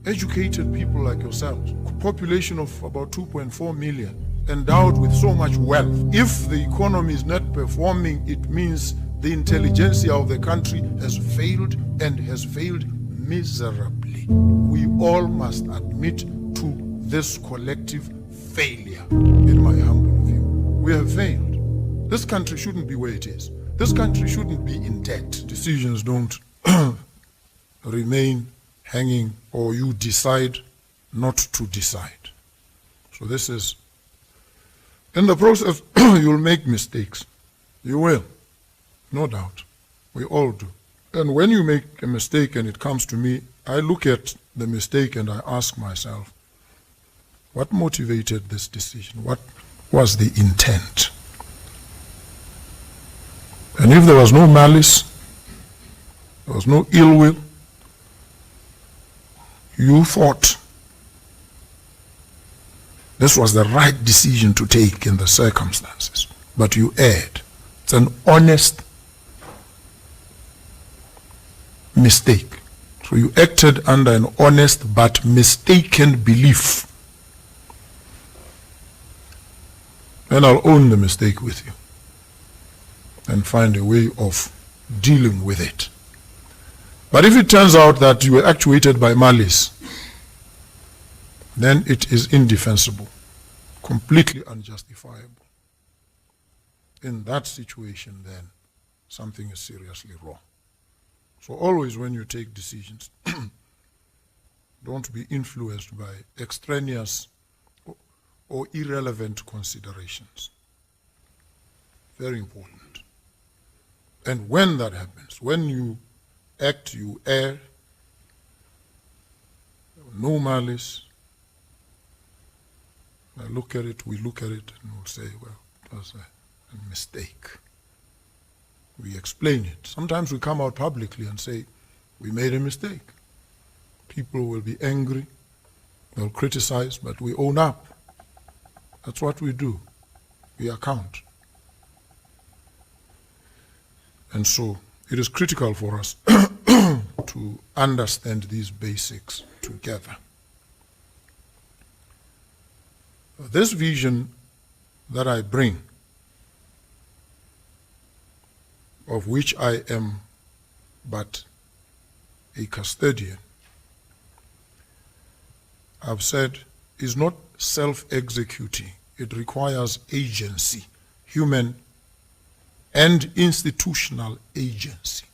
Educated people like yourselves, population of about 2.4 million, endowed with so much wealth. If the economy is not performing, it means the intelligentsia of the country has failed, and has failed miserably. We all must admit to this collective failure, in my humble view. We have failed. This country shouldn't be where it is. This country shouldn't be in debt. Decisions don't remain hanging, or you decide not to decide. So this is, in the process, you'll make mistakes. You will, no doubt. We all do. And when you make a mistake and it comes to me, I look at the mistake and I ask myself, what motivated this decision? What was the intent? And if there was no malice, there was no ill will, you thought this was the right decision to take in the circumstances, but you erred. It's an honest mistake. So you acted under an honest but mistaken belief. And I'll own the mistake with you and find a way of dealing with it. But if it turns out that you were actuated by malice, then it is indefensible, completely unjustifiable. In that situation, then, something is seriously wrong. So always when you take decisions, don't be influenced by extraneous or irrelevant considerations. Very important. And when that happens, when you act, you err, no malice, I look at it, we look at it, and we'll say, well, it was a mistake. We explain it. Sometimes we come out publicly and say, we made a mistake. People will be angry, they'll criticize, but we own up. That's what we do. We account. And so it is critical for us to understand these basics together. This vision that I bring, of which I am but a custodian, I've said, is not self-executing. It requires agency, human and institutional agency.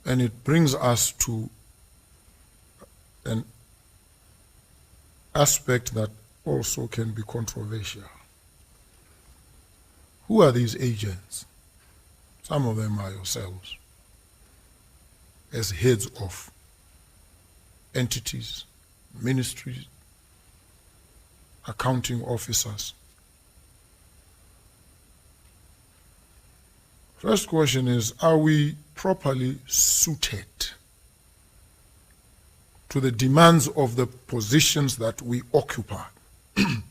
And it brings us to an aspect that also can be controversial. Who are these agents? Some of them are yourselves, as heads of entities, ministries, accounting officers. First question is, are we properly suited to the demands of the positions that we occupy? And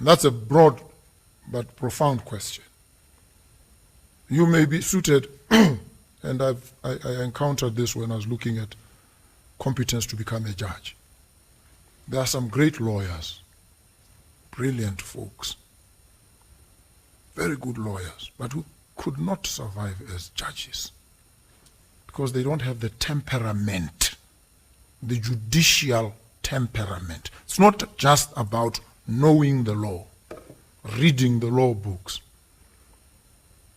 that's a broad but profound question. You may be suited, and I encountered this when I was looking at competence to become a judge. There are some great lawyers, brilliant folks, very good lawyers, but who could not survive as judges because they don't have the temperament, the judicial temperament. It's not just about knowing the law, reading the law books.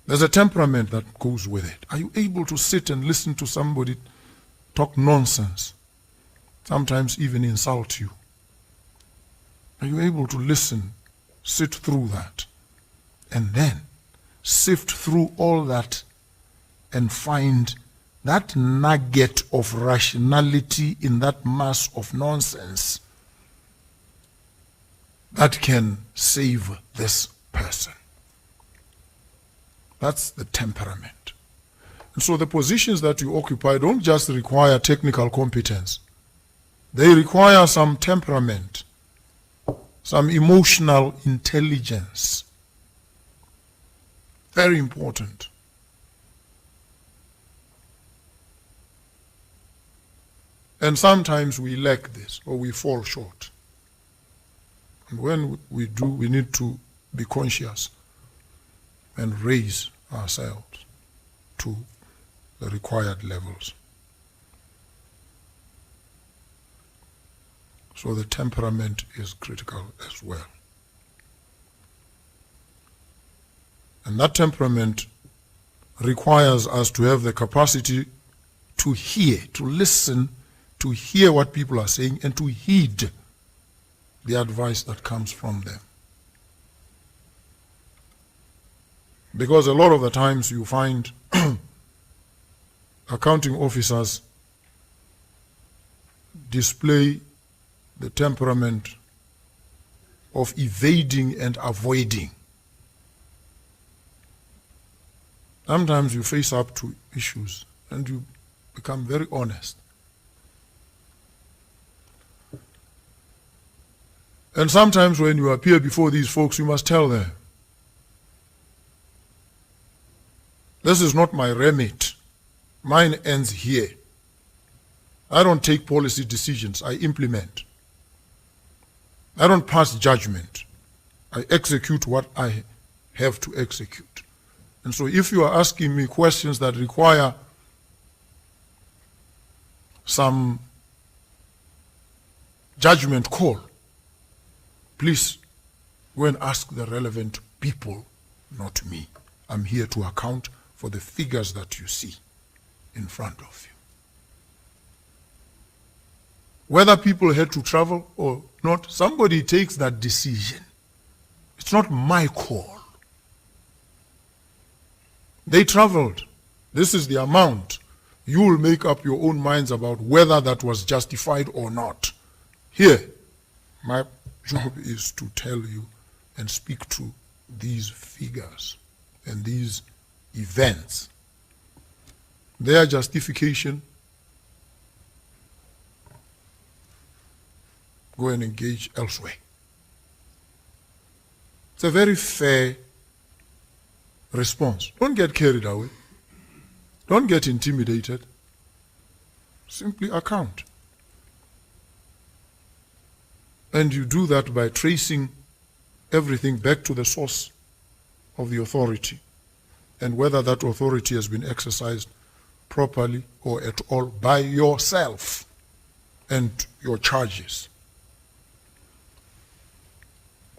There's a temperament that goes with it. Are you able to sit and listen to somebody talk nonsense, sometimes even insult you? Are you able to listen, sit through that, and then sift through all that and find that nugget of rationality in that mass of nonsense that can save this person? That's the temperament. And so the positions that you occupy don't just require technical competence. They require some temperament, some emotional intelligence. Very important. And sometimes we lack this, or we fall short. And when we do, we need to be conscious and raise ourselves to the required levels. So the temperament is critical as well. And that temperament requires us to have the capacity to hear, to listen, to hear what people are saying, and to heed the advice that comes from them. Because a lot of the times you find accounting officers display the temperament of evading and avoiding. Sometimes you face up to issues and you become very honest. And sometimes when you appear before these folks, you must tell them, this is not my remit. Mine ends here. I don't take policy decisions, I implement. I don't pass judgment. I execute what I have to execute. And so if you are asking me questions that require some judgment call, please go and ask the relevant people, not me. I'm here to account for the figures that you see in front of you. Whether people had to travel or not, somebody takes that decision. It's not my call. They traveled. This is the amount. You will make up your own minds about whether that was justified or not. Here, my job is to tell you and speak to these figures and these events. Their justification, go and engage elsewhere. It's a very fair response. Don't get carried away. Don't get intimidated. Simply account. And you do that by tracing everything back to the source of the authority and whether that authority has been exercised properly or at all by yourself and your charges.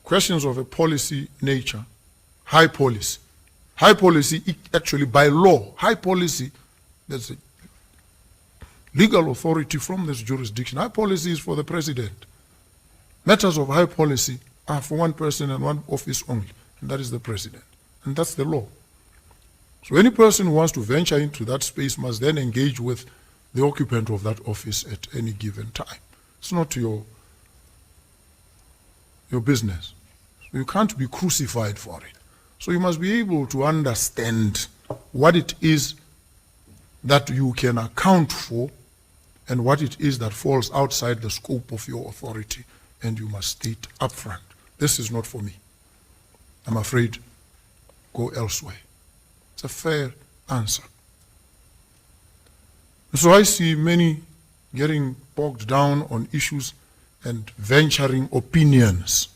Questions of a policy nature, high policy. High policy, actually by law, high policy, there's a legal authority from this jurisdiction. High policy is for the president. Matters of high policy are for one person and one office only, and that is the president. And that's the law. So any person who wants to venture into that space must then engage with the occupant of that office at any given time. It's not your business. So you can't be crucified for it. So you must be able to understand what it is that you can account for and what it is that falls outside the scope of your authority, and you must state upfront, this is not for me. I'm afraid, go elsewhere. It's a fair answer. So I see many getting bogged down on issues and venturing opinions.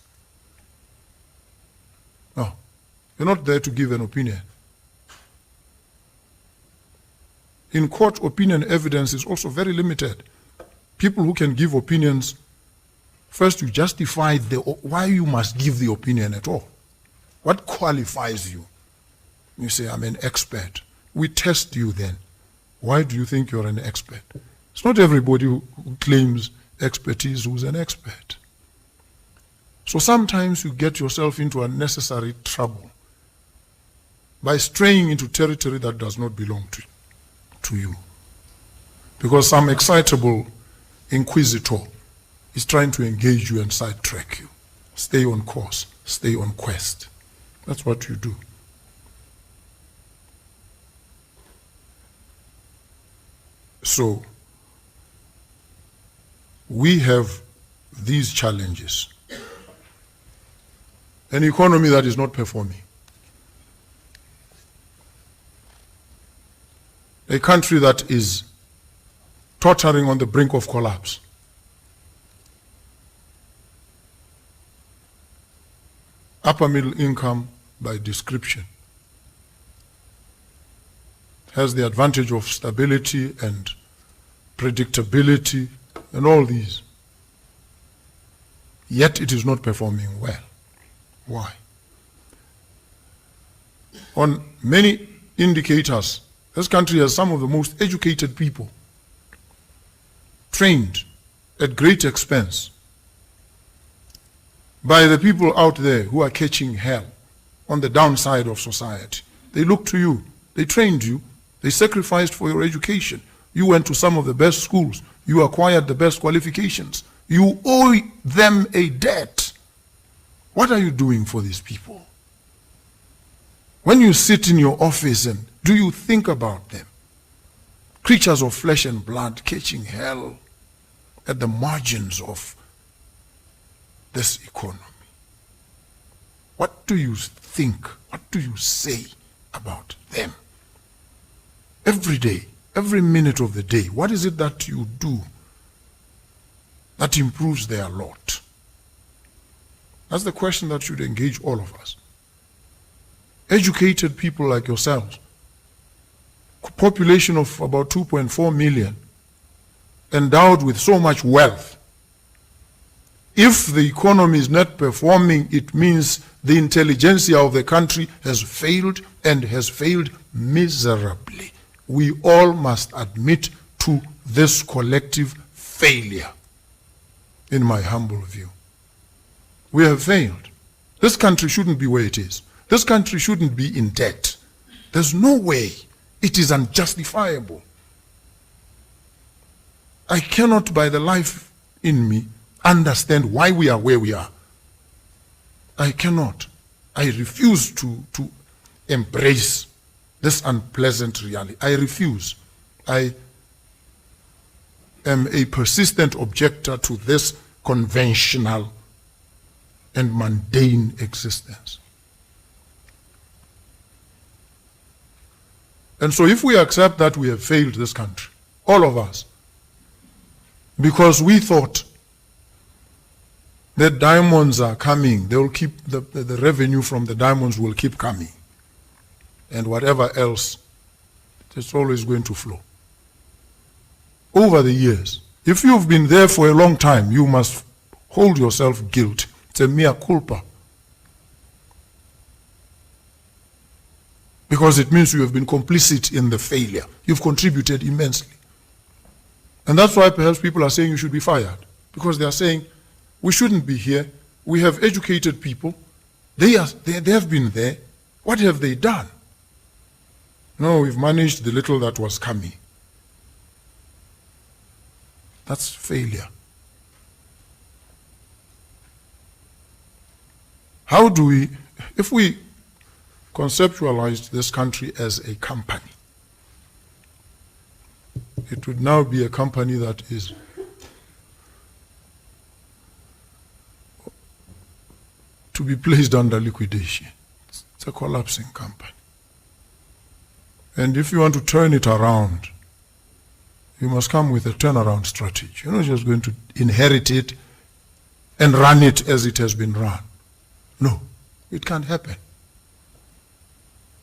No, you're not there to give an opinion. In court, opinion evidence is also very limited. People who can give opinions, first you justify why you must give the opinion at all. What qualifies you? You say, I'm an expert. We test you then. Why do you think you're an expert? It's not everybody who claims expertise who's an expert. So sometimes you get yourself into unnecessary trouble by straying into territory that does not belong to you. Because some excitable inquisitor is trying to engage you and sidetrack you. Stay on course, stay on quest. That's what you do. So, we have these challenges. An economy that is not performing. a country that is tottering on the brink of collapse. Upper middle income by description has the advantage of stability and predictability and all these. Yet it is not performing well. Why? On many indicators, this country has some of the most educated people, trained at great expense by the people out there who are catching hell on the downside of society. They look to you. They trained you. They sacrificed for your education. You went to some of the best schools. You acquired the best qualifications. You owe them a debt. What are you doing for these people? When you sit in your office, and do you think about them? Creatures of flesh and blood catching hell at the margins of this economy. What do you think? What do you say about them? Every day, every minute of the day, what is it that you do that improves their lot? That's the question that should engage all of us. Educated people like yourselves, population of about 2.4 million, endowed with so much wealth. If the economy is not performing, it means the intelligentsia of the country has failed, and has failed miserably. We all must admit to this collective failure, in my humble view. We have failed. This country shouldn't be where it is. This country shouldn't be in debt. There's no way. It is unjustifiable. I cannot, by the life in me, understand why we are where we are. I cannot. I refuse to embrace this unpleasant reality. I refuse. I am a persistent objector to this conventional and mundane existence. And so if we accept that we have failed this country, all of us, because we thought that diamonds are coming, they will keep, the revenue from the diamonds will keep coming, and whatever else, it's always going to flow. Over the years, if you've been there for a long time, you must hold yourself guilty. It's a mea culpa. Because it means you have been complicit in the failure. You've contributed immensely. And that's why perhaps people are saying you should be fired. Because they are saying, we shouldn't be here. We have educated people. They have been there. What have they done? No, we've managed the little that was coming. That's failure. How do we, if we conceptualized this country as a company, it would now be a company that is to be placed under liquidation. It's a collapsing company. And if you want to turn it around, you must come with a turnaround strategy. You're not just going to inherit it and run it as it has been run. No, it can't happen.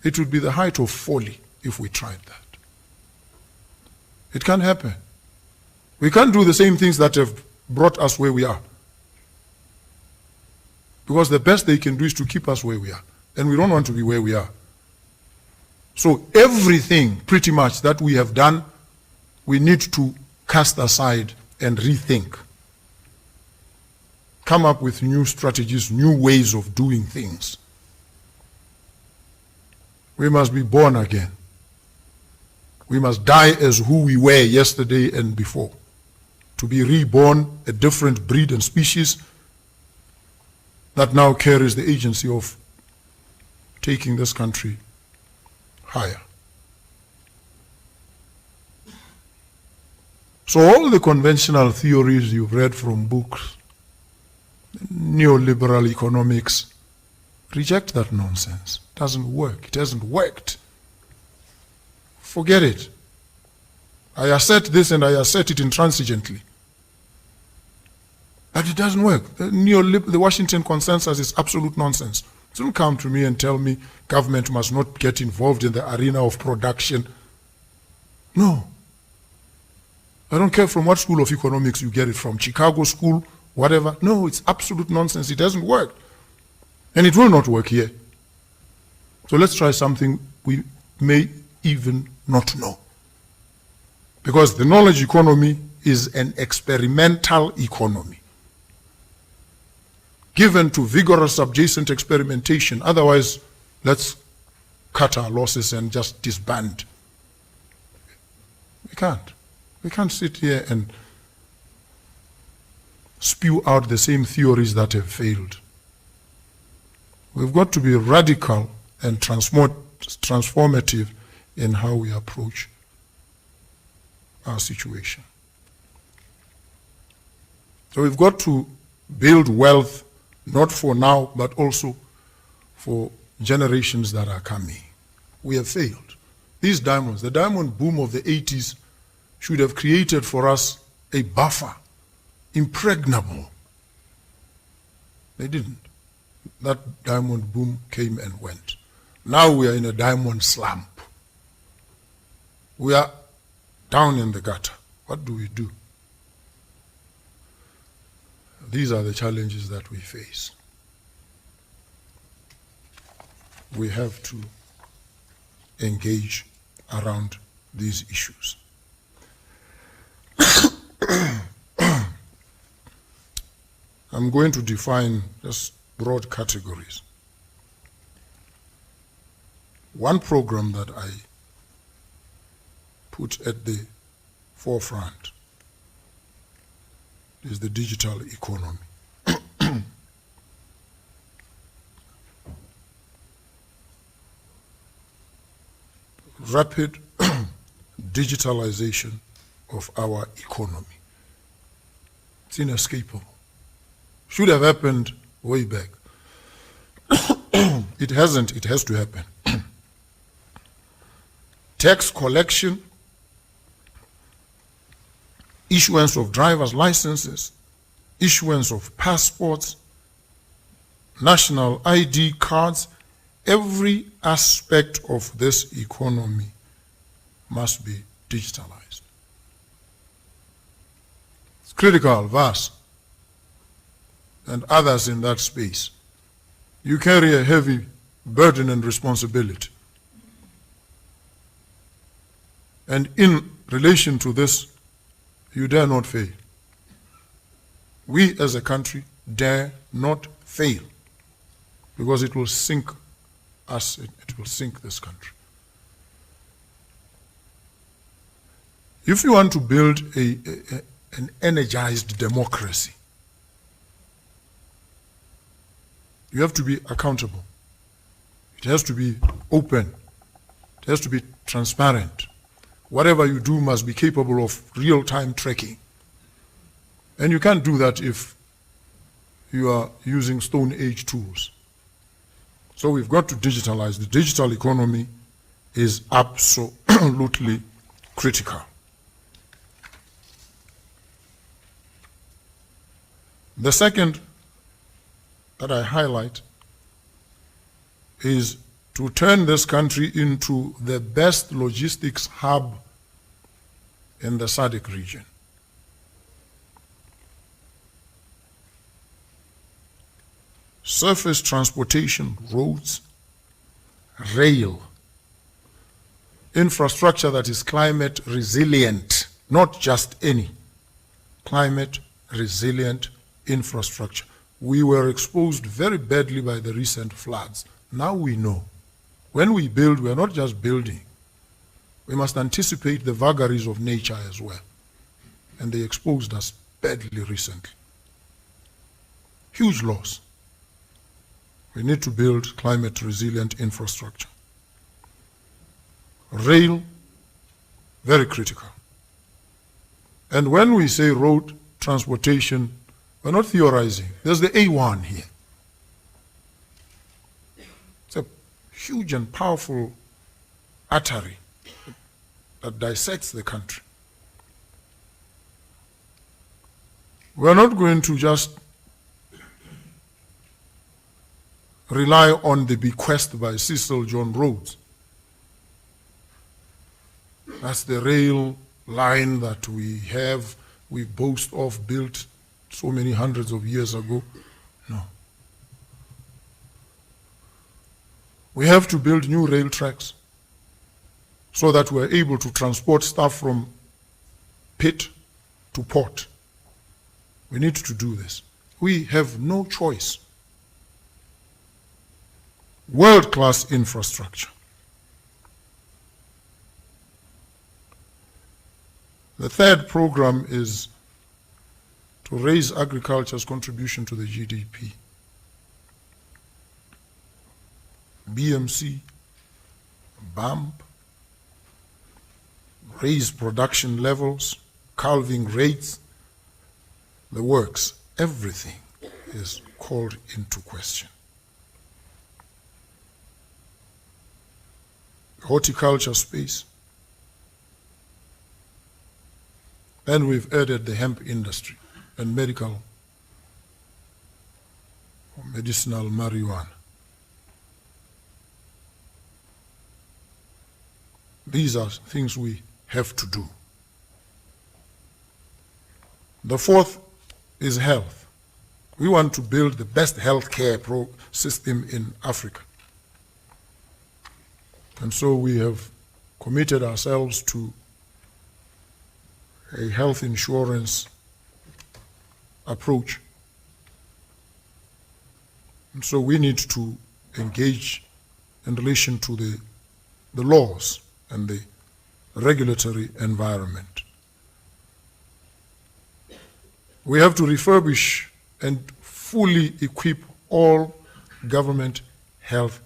It would be the height of folly if we tried that. It can't happen. We can't do the same things that have brought us where we are. Because the best they can do is to keep us where we are. And we don't want to be where we are. So everything, pretty much, that we have done, we need to cast aside and rethink. Come up with new strategies, new ways of doing things. We must be born again. We must die as who we were yesterday and before. To be reborn, a different breed and species that now carries the agency of taking this country higher. So all the conventional theories you've read from books, neoliberal economics, reject that nonsense. It doesn't work. It hasn't worked. Forget it. I assert this and I assert it intransigently. But it doesn't work. The Washington consensus is absolute nonsense. Don't come to me and tell me government must not get involved in the arena of production. No. I don't care from what school of economics you get it from, Chicago school, whatever. No, it's absolute nonsense. It doesn't work. And it will not work here. So let's try something we may even not know. Because the knowledge economy is an experimental economy, given to vigorous subjacent experimentation. Otherwise, let's cut our losses and just disband. We can't. We can't sit here and spew out the same theories that have failed. We've got to be radical and transformative in how we approach our situation. So we've got to build wealth, not for now, but also for generations that are coming. We have failed. These diamonds, the diamond boom of the 80s, should have created for us a buffer, impregnable. They didn't. That diamond boom came and went. Now we are in a diamond slump. We are down in the gutter. What do we do? These are the challenges that we face. We have to engage around these issues. I'm going to define just broad categories. One program that I put at the forefront is the digital economy. Rapid digitalization of our economy. It's inescapable. Should have happened way back. It hasn't, it has to happen. Tax collection, issuance of driver's licenses, issuance of passports, national ID cards, every aspect of this economy must be digitalized. It's critical, vast, and others in that space. You carry a heavy burden and responsibility. And in relation to this, you dare not fail. We as a country dare not fail, because it will sink us, it will sink this country. If you want to build an energized democracy, you have to be accountable. It has to be open. It has to be transparent. Whatever you do must be capable of real-time tracking. And you can't do that if you are using Stone Age tools. So we've got to digitalize. The digital economy is absolutely critical. The second that I highlight is to turn this country into the best logistics hub in the SADC region. Surface transportation, roads, rail, infrastructure that is climate resilient, not just any, climate resilient infrastructure. We were exposed very badly by the recent floods. Now we know. When we build, we are not just building. We must anticipate the vagaries of nature as well. And they exposed us badly recently. Huge loss. We need to build climate resilient infrastructure. Rail, very critical. And when we say road transportation, we're not theorizing. There's the A1 here. It's a huge and powerful artery that dissects the country. We're not going to just rely on the bequest by Cecil John Rhodes. That's the rail line that we boast of, built so many hundreds of years ago. No. We have to build new rail tracks so that we're able to transport stuff from pit to port. We need to do this. We have no choice. World-class infrastructure. The third program is to raise agriculture's contribution to the GDP. BMC, BAMP, raise production levels, calving rates, the works, everything is called into question. Horticulture space. And we've added the hemp industry and medicinal marijuana. These are things we have to do. The fourth is health. We want to build the best healthcare system in Africa. And so we have committed ourselves to a health insurance approach. And so we need to engage in relation to the laws and the regulatory environment. We have to refurbish and fully equip all government health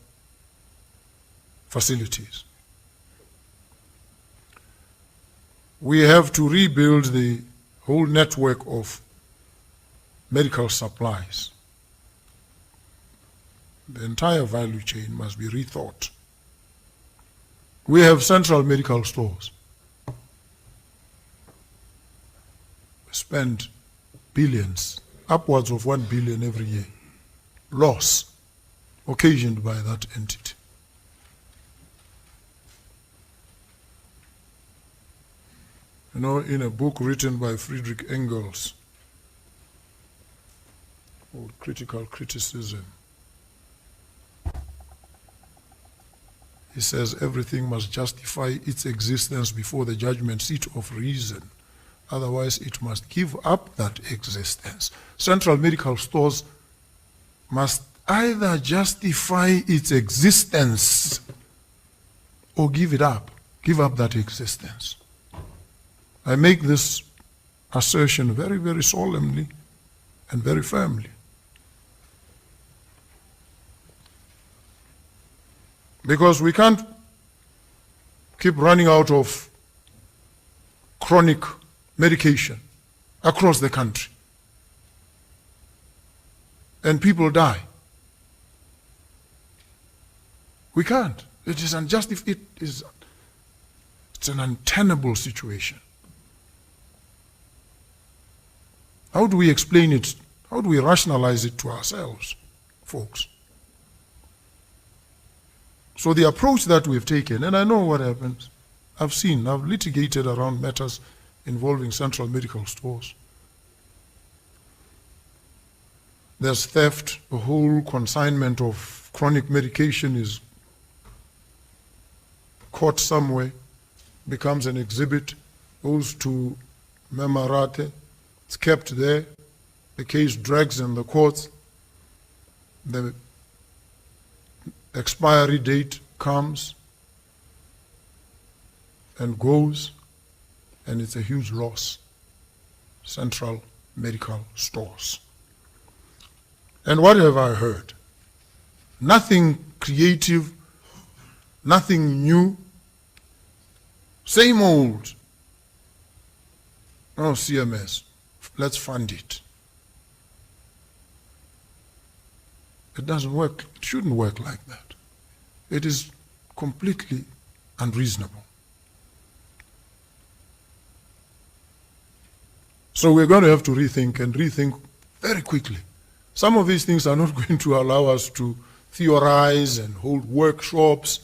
facilities. We have to rebuild the whole network of medical supplies. The entire value chain must be rethought. We have central medical stores. We spend billions, upwards of 1 billion every year, loss occasioned by that entity. You know, in a book written by Friedrich Engels, called Critical Criticism, he says everything must justify its existence before the judgment seat of reason. Otherwise, it must give up that existence. Central medical stores must either justify its existence or give it up, give up that existence. I make this assertion very, very solemnly and very firmly. Because we can't keep running out of chronic medication across the country. And people die. We can't. It is unjustified. It's an untenable situation. How do we explain it? How do we rationalize it to ourselves, folks? So the approach that we've taken, and I know what happens, I've litigated around matters involving central medical stores. There's theft, the whole consignment of chronic medication is caught somewhere, becomes an exhibit, goes to Memarate, it's kept there, the case drags in the courts, the expiry date comes and goes, and it's a huge loss. Central medical stores. And what have I heard? Nothing creative, nothing new, same old. Oh, CMS, let's fund it. It doesn't work. It shouldn't work like that. It is completely unreasonable. So we're going to have to rethink and rethink very quickly. Some of these things are not going to allow us to theorize and hold workshops.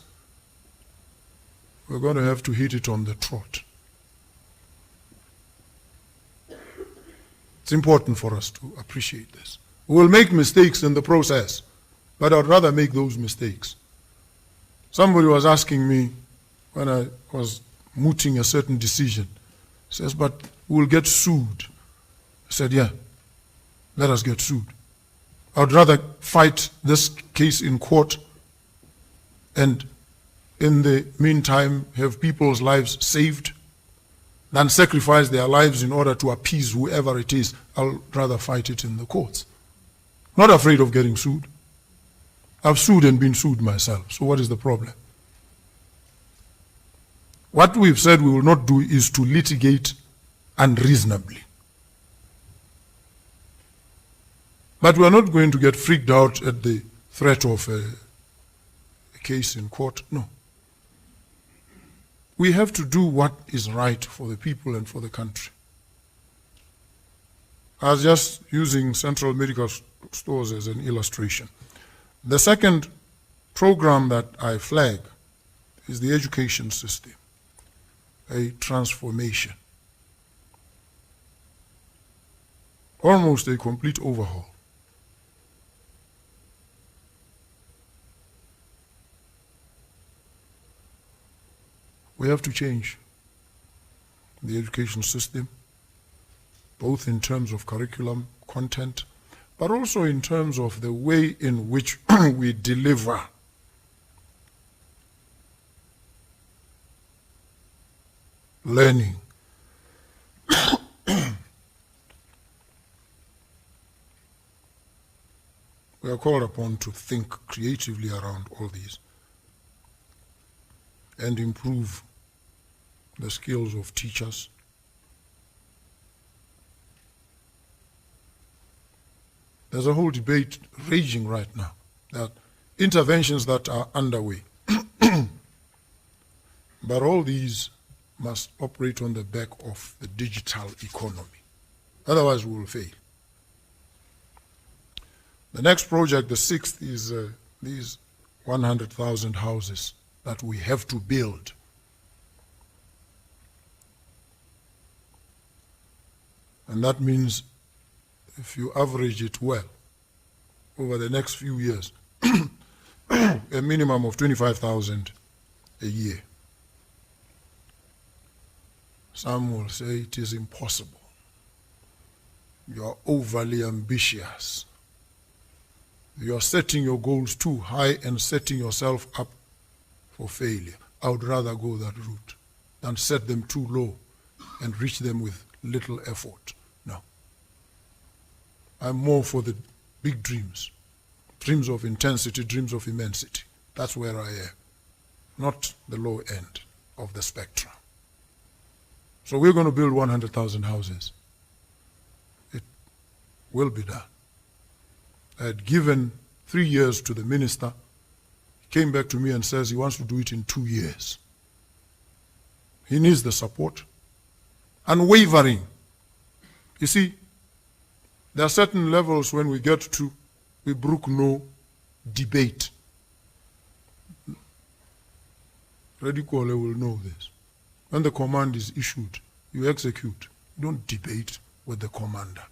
We're going to have to hit it on the trot. It's important for us to appreciate this. We will make mistakes in the process, but I'd rather make those mistakes. Somebody was asking me when I was mooting a certain decision, says, but we'll get sued. I said, yeah, let us get sued. I'd rather fight this case in court and in the meantime have people's lives saved than sacrifice their lives in order to appease whoever it is. I'll rather fight it in the courts. Not afraid of getting sued. I've sued and been sued myself, so what is the problem? What we've said we will not do is to litigate unreasonably. But we are not going to get freaked out at the threat of a case in court. No. We have to do what is right for the people and for the country. I was just using Central Medical Stores as an illustration. The second program that I flag is the education system, a transformation, almost a complete overhaul. We have to change the education system, both in terms of curriculum, content, but also in terms of the way in which we deliver learning. We are called upon to think creatively around all these and improve the skills of teachers. There's a whole debate raging right now that interventions that are underway. But all these must operate on the back of the digital economy. Otherwise we will fail. The next project, the sixth, is these 100,000 houses that we have to build. And that means if you average it well over the next few years, a minimum of 25,000 a year. Some will say it is impossible. You are overly ambitious. You are setting your goals too high and setting yourself up for failure. I would rather go that route than set them too low and reach them with little effort. No. I'm more for the big dreams. Dreams of intensity, dreams of immensity. That's where I am. Not the low end of the spectrum. So we're going to build 100,000 houses. It will be done. I had given 3 years to the minister. He came back to me and says he wants to do it in 2 years. He needs the support. Unwavering. You see, there are certain levels when we get to, we brook no debate. Radicale will know this. When the command is issued, you execute. You don't debate with the commander.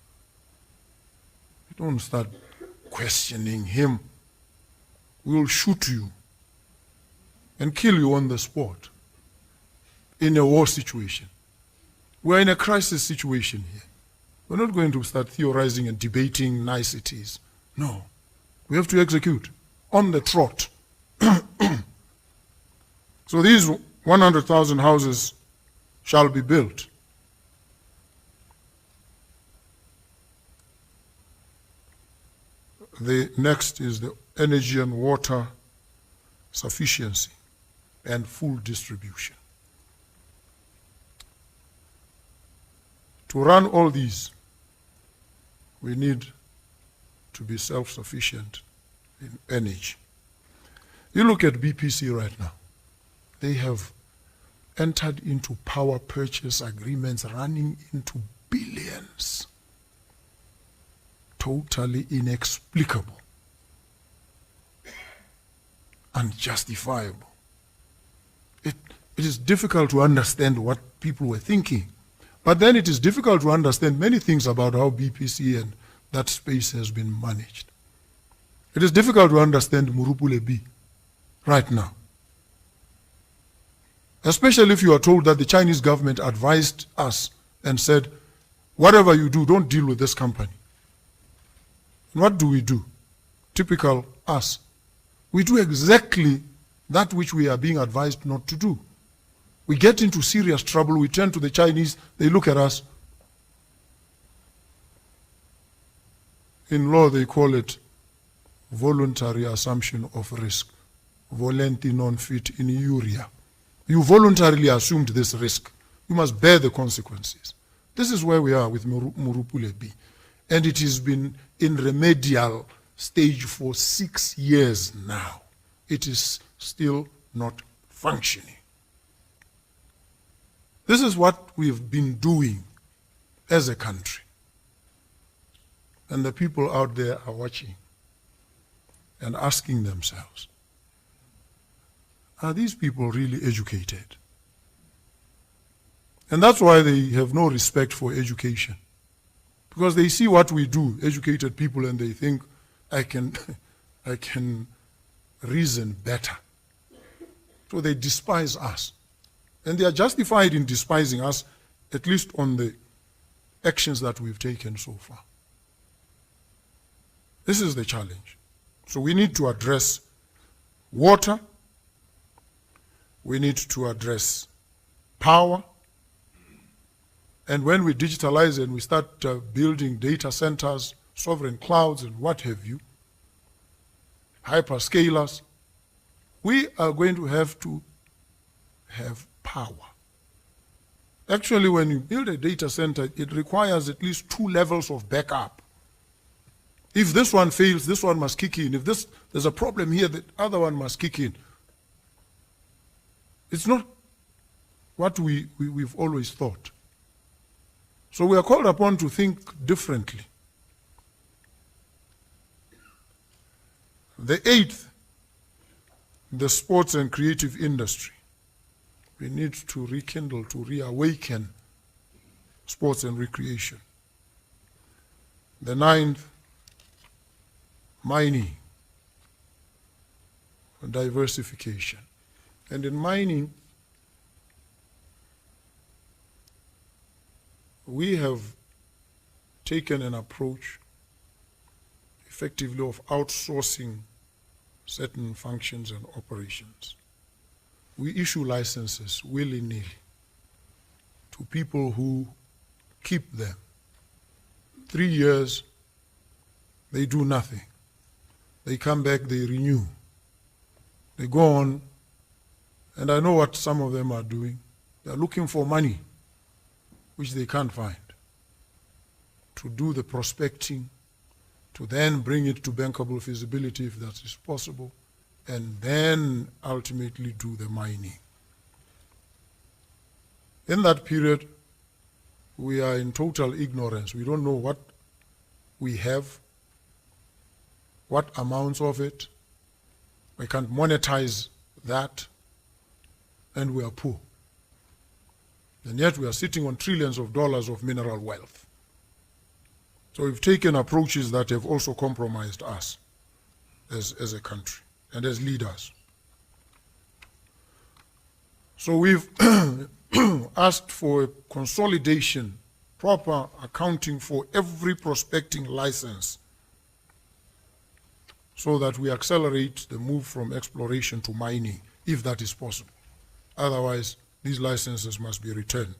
You don't start questioning him. We will shoot you and kill you on the spot in a war situation. We're in a crisis situation here. We're not going to start theorizing and debating niceties. No. We have to execute on the trot. So these 100,000 houses shall be built. The next is the energy and water sufficiency and full distribution. To run all these, we need to be self-sufficient in energy. You look at BPC right now. They have entered into power purchase agreements running into billions. billions. Totally inexplicable, unjustifiable. It is difficult to understand what people were thinking. But then it is difficult to understand many things about how BPC and that space has been managed. It is difficult to understand Murupule B right now. Especially if you are told that the Chinese government advised us and said, whatever you do, don't deal with this company. And what do? Typical us. We do exactly that which we are being advised not to do. We get into serious trouble, we turn to the Chinese, they look at us. In law, they call it voluntary assumption of risk. Volenti non fit in iuria. You voluntarily assumed this risk. You must bear the consequences. This is where we are with Murupule B. And it has been in remedial stage for 6 years now. It is still not functioning. This is what we've been doing as a country. And the people out there are watching and asking themselves, are these people really educated? And that's why they have no respect for education. Because they see what we do, educated people, and they think, I can reason better. So they despise us. And they are justified in despising us, at least on the actions that we've taken so far. This is the challenge. So we need to address water. We need to address power. And when we digitalize and we start building data centers, sovereign clouds and what have you, hyperscalers, we are going to have power. Actually, when you build a data center, it requires at least 2 levels of backup. If this one fails, this one must kick in. If there's a problem here, the other one must kick in. It's not what we've always thought. So we are called upon to think differently. The 8th, the sports and creative industry. We need to rekindle, to reawaken sports and recreation. The 9th, mining, diversification. And in mining, we have taken an approach effectively of outsourcing certain functions and operations. We issue licenses willy-nilly to people who keep them. 3 years, they do nothing. They come back, they renew. They go on, and I know what some of them are doing. They're looking for money, which they can't find, to do the prospecting, to then bring it to bankable feasibility if that is possible, and then ultimately do the mining. In that period, we are in total ignorance. We don't know what we have, what amounts of it. We can't monetize that, and we are poor. And yet we are sitting on trillions of dollars of mineral wealth. So we've taken approaches that have also compromised us as a country and as leaders. So we've asked for a consolidation, proper accounting for every prospecting license, so that we accelerate the move from exploration to mining, if that is possible. Otherwise, these licenses must be returned.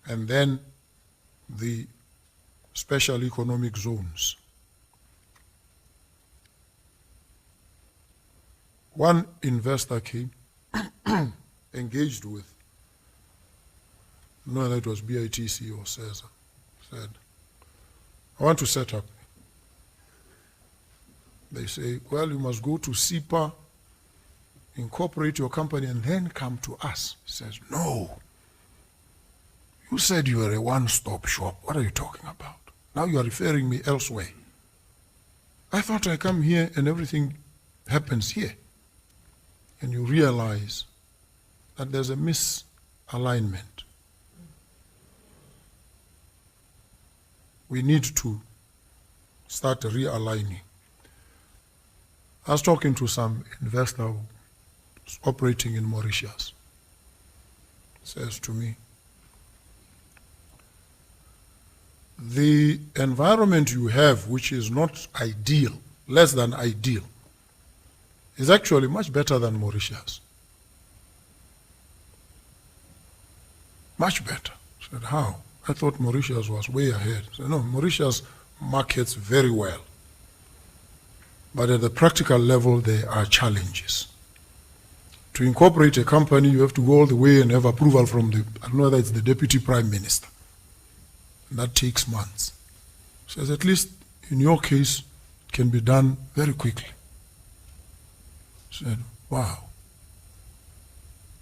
And then the special economic zones. One investor came, engaged with, no, that was BITC or CESA, said, I want to set up. They say, well, you must go to SIPA, incorporate your company, and then come to us. He says, no. You said you were a one-stop shop. What are you talking about? Now you are referring me elsewhere. I thought I come here and everything happens here. And you realize that there's a misalignment. We need to start realigning. I was talking to some investor who's operating in Mauritius. Says to me, the environment you have, which is not ideal, less than ideal, is actually much better than Mauritius. Much better. I said, how? I thought Mauritius was way ahead. I said, no, Mauritius markets very well. But at the practical level, there are challenges. To incorporate a company, you have to go all the way and have approval from the, I don't know whether it's the Deputy Prime Minister. And that takes months. So at least in your case, it can be done very quickly. I said, wow.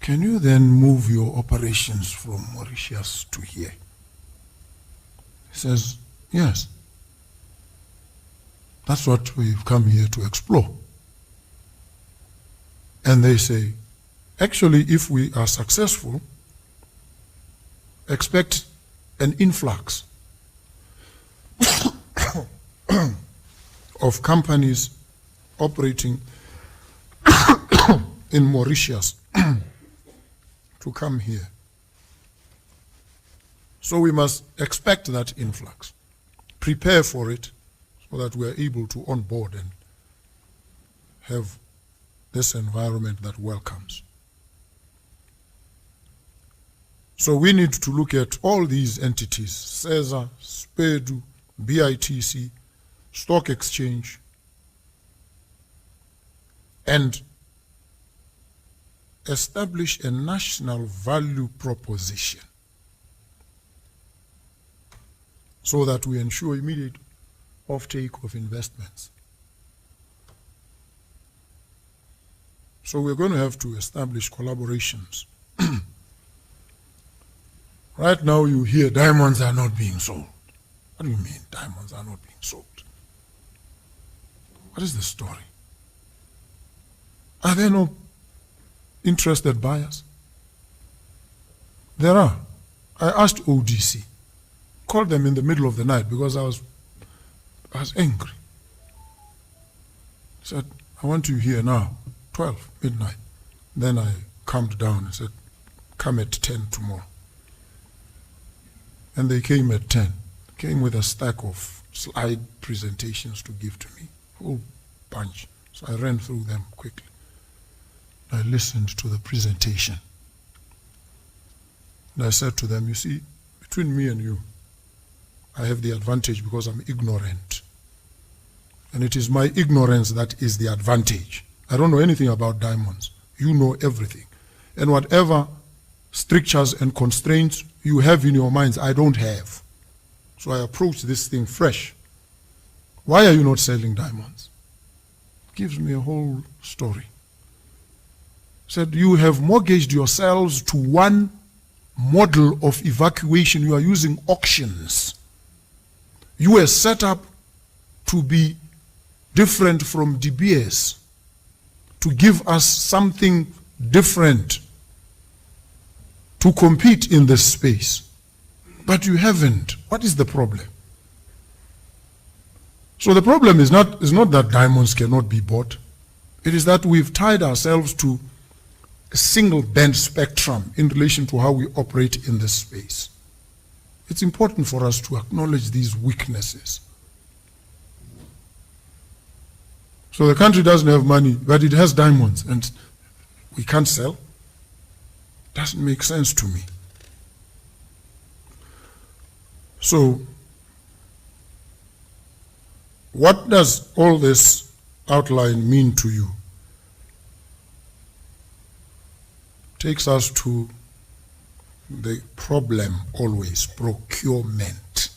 Can you then move your operations from Mauritius to here? He says, yes. That's what we've come here to explore. And they say, actually, if we are successful, expect an influx of companies operating in Mauritius to come here. So we must expect that influx, prepare for it so that we are able to onboard and have this environment that welcomes. So we need to look at all these entities, CESA, SPEDU, BITC, Stock Exchange, and establish a national value proposition so that we ensure immediate offtake of investments. So we're going to have to establish collaborations. Right now you hear diamonds are not being sold. What do you mean diamonds are not being sold? What is the story? Are there no interested buyers? There are. I asked ODC, called them in the middle of the night because I was angry. I said, I want you here now, 12, midnight. Then I calmed down and said, come at 10 tomorrow. And they came at 10. Came with a stack of slide presentations to give to me, whole bunch. So I ran through them quickly. I listened to the presentation. And I said to them, you see, between me and you, I have the advantage because I'm ignorant. And it is my ignorance that is the advantage. I don't know anything about diamonds. You know everything. And whatever strictures and constraints you have in your minds, I don't have. So I approach this thing fresh. Why are you not selling diamonds? Gives me a whole story. Said, you have mortgaged yourselves to one model of evacuation. You are using auctions. You were set up to be different from De Beers, to give us something different to compete in this space. But you haven't. What is the problem? So the problem is not that diamonds cannot be bought. It is that we've tied ourselves to a single band spectrum in relation to how we operate in this space. It's important for us to acknowledge these weaknesses. So the country doesn't have money, but it has diamonds, and we can't sell. Doesn't make sense to me. So, what does all this outline mean to you? Takes us to the problem always, procurement.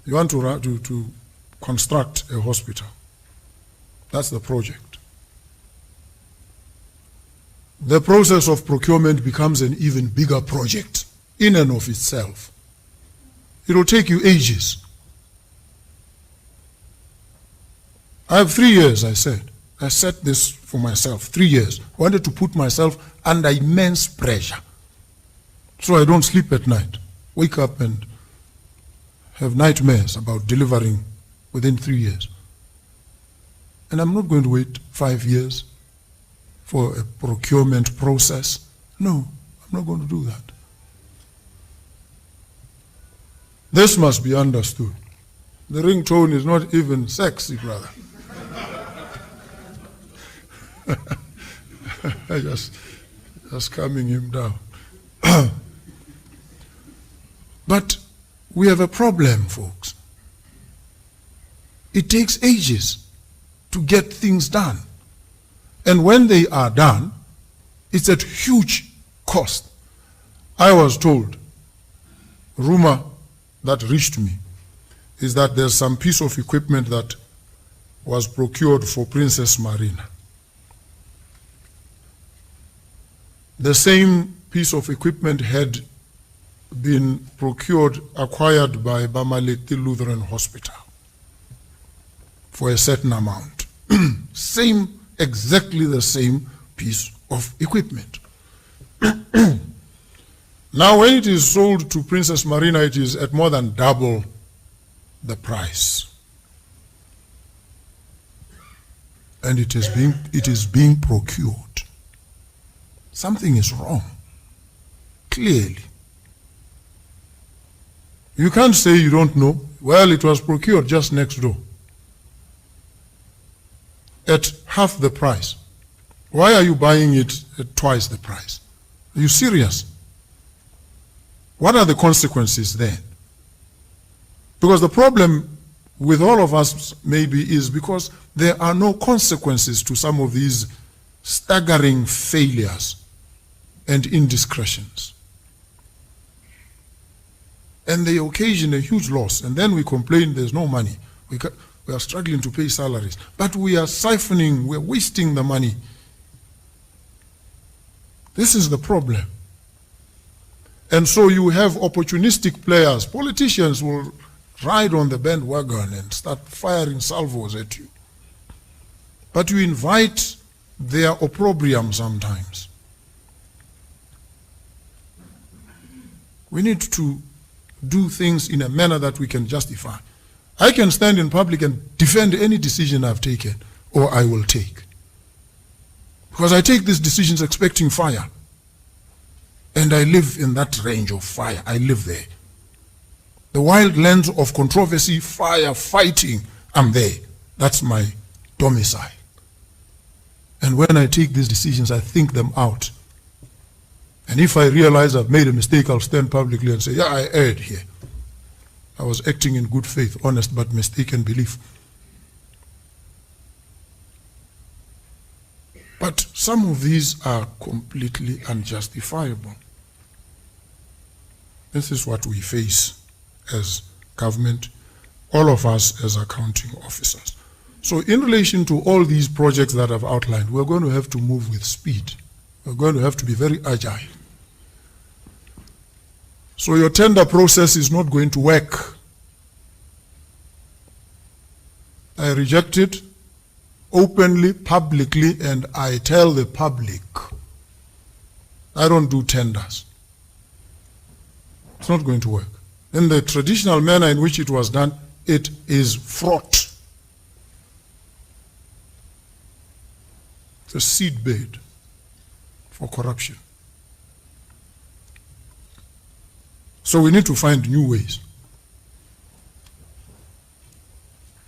You want to construct a hospital. That's the project. the process of procurement becomes an even bigger project in and of itself. It will take you ages. I have 3 years, I said. I set this for myself, 3 years. I wanted to put myself under immense pressure so I don't sleep at night. Wake up and have nightmares about delivering within 3 years. And I'm not going to wait 5 years for a procurement process. No, I'm not going to do that. This must be understood. The ringtone is not even sexy, brother. I just calming him down. But we have a problem, folks. It takes ages to get things done. And when they are done, it's at huge cost. I was told, rumor that reached me, is that there's some piece of equipment that was procured for Princess Marina. The same piece of equipment had been acquired by Bamaleti Lutheran Hospital for a certain amount. Exactly the same piece of equipment. Now, when it is sold to Princess Marina, it is at more than double the price. And it is being procured. Something is wrong, clearly. You can't say you don't know. Well, it was procured just next door at half the price. Why are you buying it at twice the price? Are you serious? What are the consequences then? Because the problem with all of us maybe is because there are no consequences to some of these staggering failures and indiscretions. And they occasion a huge loss, and then we complain there's no money. We are struggling to pay salaries, but we are siphoning, we're wasting the money. This is the problem. And so you have opportunistic players. Politicians will ride on the bandwagon and start firing salvos at you. But you invite their opprobrium sometimes. We need to do things in a manner that we can justify. I can stand in public and defend any decision I've taken or I will take. Because I take these decisions expecting fire. And I live in that range of fire. I live there. The wild lands of controversy, fire, fighting, I'm there. That's my domicile. And when I take these decisions, I think them out. And if I realize I've made a mistake, I'll stand publicly and say, yeah, I erred here. I was acting in good faith, honest but mistaken belief. But some of these are completely unjustifiable. This is what we face as government, all of us as accounting officers. So in relation to all these projects that I've outlined, we're going to have to move with speed. We're going to have to be very agile. So your tender process is not going to work. I reject it openly, publicly, and I tell the public, I don't do tenders. It's not going to work. In the traditional manner in which it was done, it is fraught. It's a seedbed for corruption. So we need to find new ways.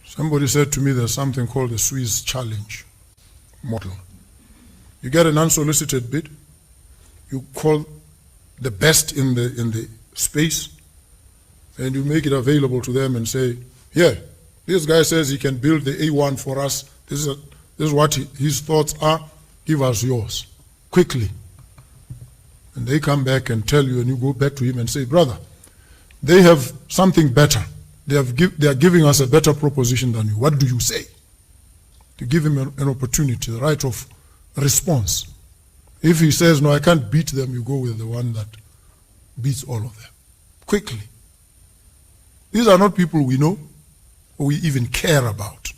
Somebody said to me there's something called the Swiss challenge model. You get an unsolicited bid, you call the best in the space, and you make it available to them and say, here, this guy says he can build the A1 for us. This is what his thoughts are. Give us yours, quickly. And they come back and tell you, and you go back to him and say, brother, they have something better. They are giving us a better proposition than you. What do you say? To give him an opportunity, the right of response. If he says, no, I can't beat them, you go with the one that beats all of them. Quickly. These are not people we know or we even care about.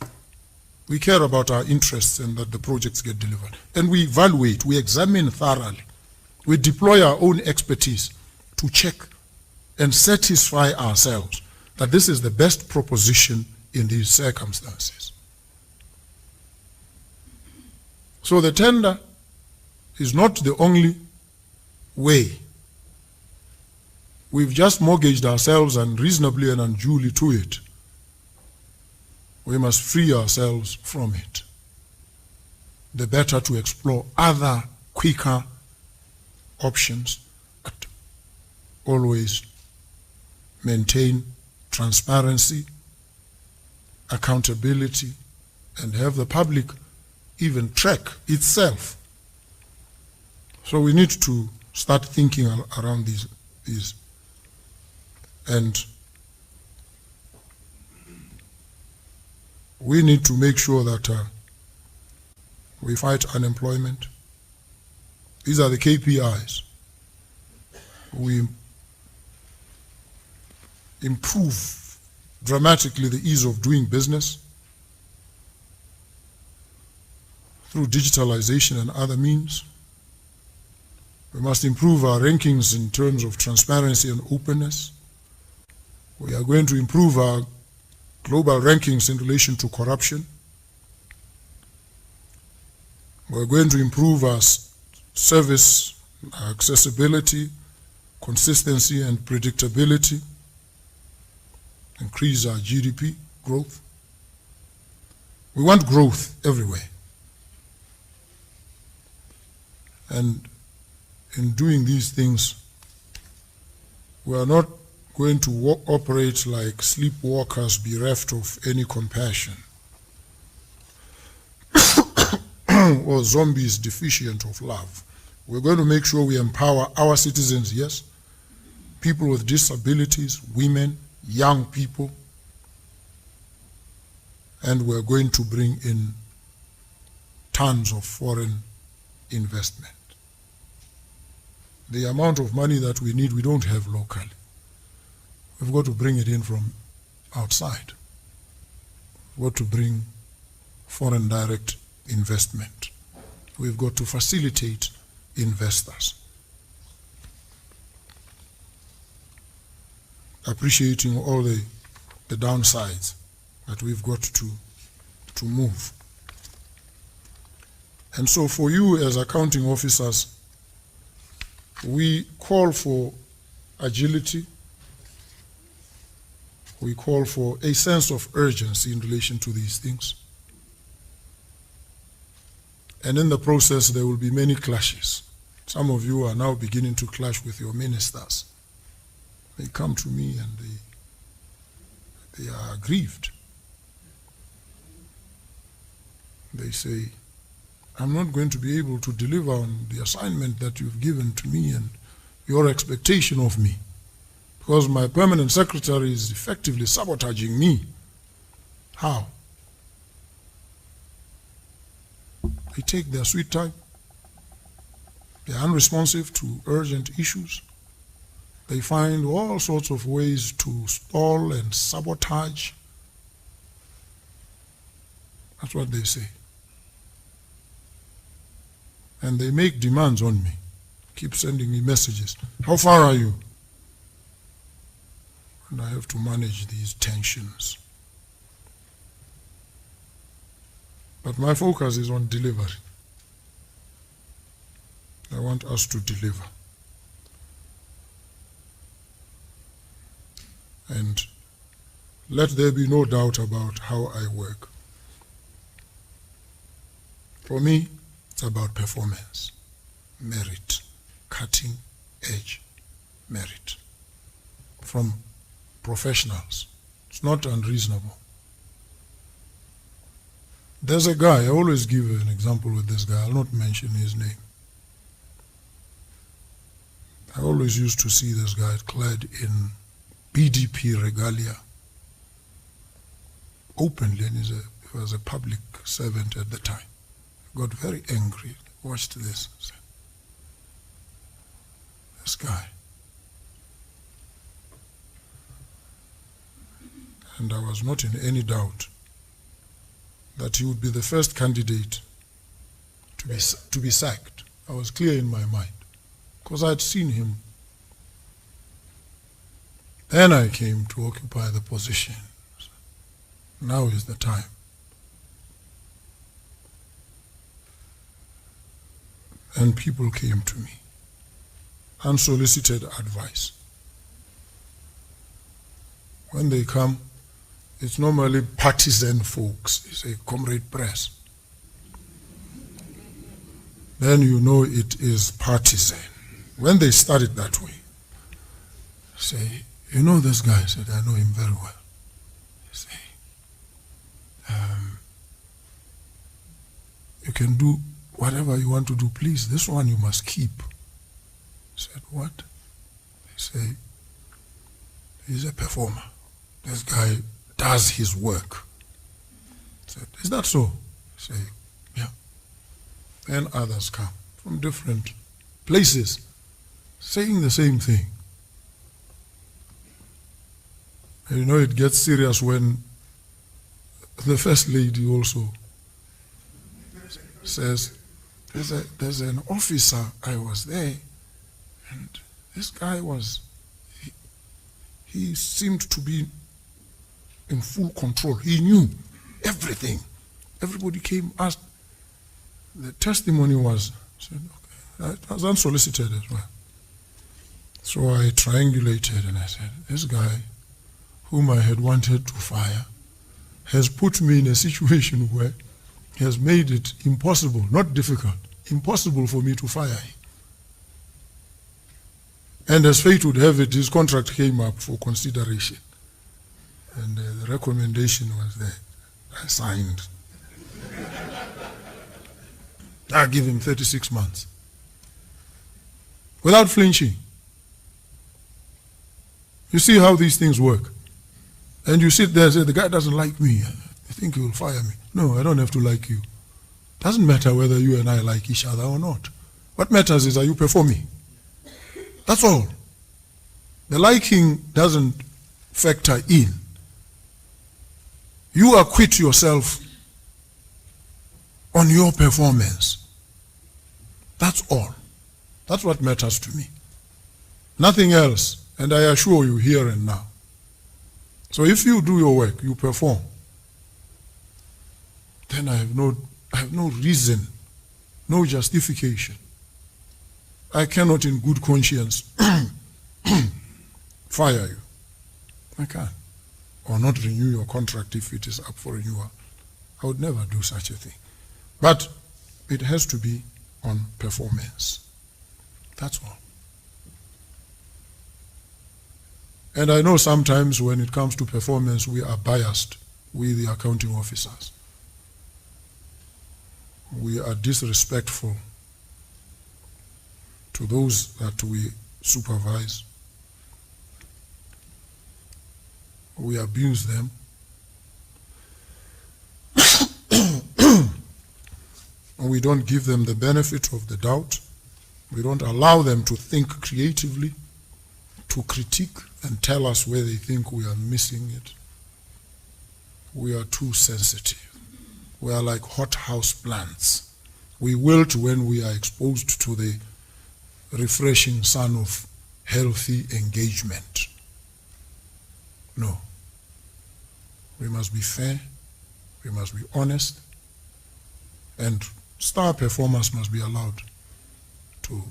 We care about our interests and that the projects get delivered. And we evaluate, we examine thoroughly. We deploy our own expertise to check and satisfy ourselves that this is the best proposition in these circumstances. So the tender is not the only way. We've just mortgaged ourselves unreasonably and unduly to it. We must free ourselves from it. The better to explore other quicker options, but always maintain transparency, accountability, and have the public even track itself. So we need to start thinking around these. And we need to make sure that we fight unemployment. These are the KPIs. We improve dramatically the ease of doing business through digitalization and other means. We must improve our rankings in terms of transparency and openness. We are going to improve our global rankings in relation to corruption. We're going to improve our service accessibility, consistency, and predictability, increase our GDP growth. We want growth everywhere. And in doing these things, we are not going to operate like sleepwalkers bereft of any compassion or zombies deficient of love. We're going to make sure we empower our citizens, yes, people with disabilities, women, young people, and we're going to bring in tons of foreign investment. The amount of money that we need, we don't have locally. We've got to bring it in from outside. We've got to bring foreign direct investment. We've got to facilitate investors. Appreciating all the downsides that we've got to move. And so for you as accounting officers, we call for agility. We call for a sense of urgency in relation to these things. And in the process, there will be many clashes. Some of you are now beginning to clash with your ministers. They come to me and they are aggrieved. They say, I'm not going to be able to deliver on the assignment that you've given to me and your expectation of me, because my permanent secretary is effectively sabotaging me. How? They take their sweet time. They're unresponsive to urgent issues. They find all sorts of ways to stall and sabotage. That's what they say. And they make demands on me. Keep sending me messages. How far are you? And I have to manage these tensions. But my focus is on delivery. I want us to deliver. And let there be no doubt about how I work. For me, it's about performance, merit, cutting edge merit from professionals. It's not unreasonable. There's a guy, I always give an example with this guy, I'll not mention his name. I always used to see this guy clad in BDP regalia openly, and he was a public servant at the time. Got very angry, watched this. this guy. And I was not in any doubt that he would be the first candidate to be sacked. I was clear in my mind, because I had seen him. Then I came to occupy the position. Now is the time. And people came to me, unsolicited advice. When they come, it's normally partisan folks. They say, Comrade Press. Then you know it is partisan. When they start it that way, say, you know this guy? I said, I know him very well. They say, you can do whatever you want to do, please. This one you must keep. I said, what? They say, he's a performer. This guy does his work. I said, is that so? I say, yeah. Then others come from different places saying the same thing. And you know, it gets serious when the First Lady also says, there's an officer, I was there, and this guy was, he seemed to be in full control. He knew everything. Everybody came, asked. The testimony was, said, okay, it was unsolicited as well. So I triangulated and I said, this guy, whom I had wanted to fire, has put me in a situation where he has made it impossible, not difficult, impossible for me to fire him. And as fate would have it, his contract came up for consideration. And the recommendation was there. I signed. I give him 36 months. Without flinching. You see how these things work. And you sit there and say, the guy doesn't like me. I think he will fire me. No, I don't have to like you. Doesn't matter whether you and I like each other or not. What matters is, are you performing? That's all. The liking doesn't factor in. You acquit yourself on your performance. That's all. That's what matters to me. Nothing else. And I assure you, here and now. So if you do your work, you perform, then I have no reason, no justification. I cannot in good conscience fire you. I can't. Or not renew your contract if it is up for renewal. I would never do such a thing. But it has to be on performance. That's all. And I know sometimes when it comes to performance, we are biased with the accounting officers. We are disrespectful to those that we supervise. We abuse them. We don't give them the benefit of the doubt. We don't allow them to think creatively, to critique and tell us where they think we are missing it. We are too sensitive. We are like hothouse plants. We wilt when we are exposed to the refreshing sun of healthy engagement. No. We must be fair, we must be honest, and star performers must be allowed to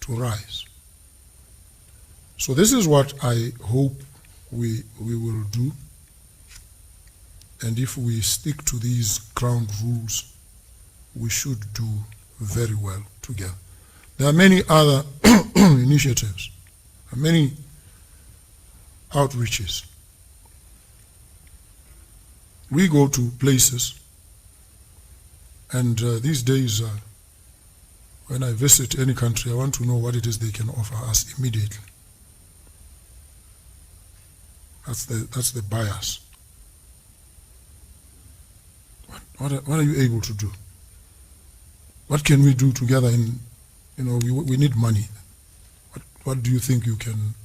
rise. So this is what I hope we will do. And if we stick to these ground rules, we should do very well together. There are many other initiatives, many outreaches. We go to places, and these days, when I visit any country, I want to know what it is they can offer us immediately. That's the bias. What are you able to do? What can we do together? We need money. What do you think you can?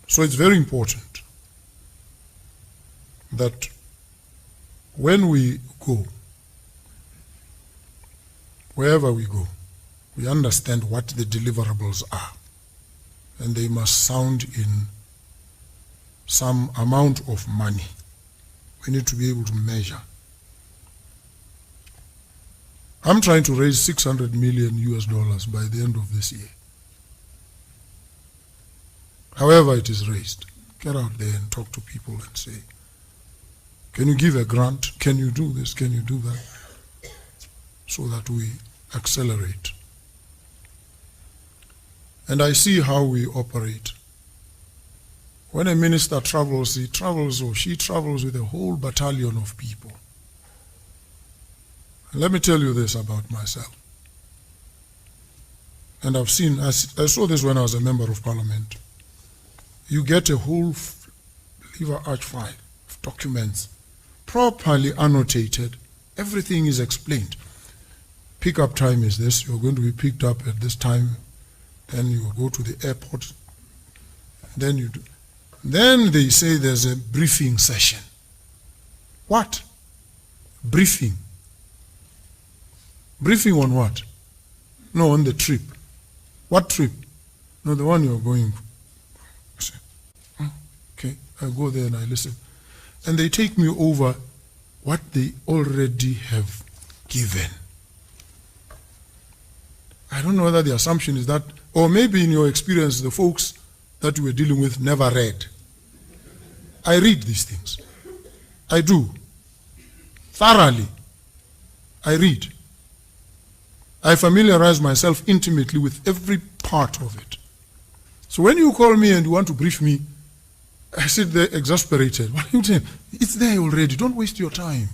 So it's very important that when we go, wherever we go, we understand what the deliverables are. And they must sound in some amount of money. We need to be able to measure. I'm trying to raise $600 million by the end of this year. However it is raised, get out there and talk to people and say, can you give a grant? Can you do this? Can you do that? So that we accelerate. And I see how we operate. When a minister travels, he travels or she travels with a whole battalion of people. And let me tell you this about myself. And I've seen, I saw this when I was a member of parliament. You get a whole liver arch file of documents, properly annotated. Everything is explained. Pickup time is this. You're going to be picked up at this time. Then you go to the airport. Then you do. Then they say there's a briefing session. What? Briefing. Briefing on what? No, on the trip. What trip? No, the one you're going. I say, okay, I go there and I listen. And they take me over what they already have given. I don't know whether the assumption is that, or maybe in your experience, the folks that you were dealing with never read. I read these things. I do. Thoroughly. I read. I familiarize myself intimately with every part of it. So when you call me and you want to brief me, I sit there exasperated. What are you saying? It's there already. Don't waste your time.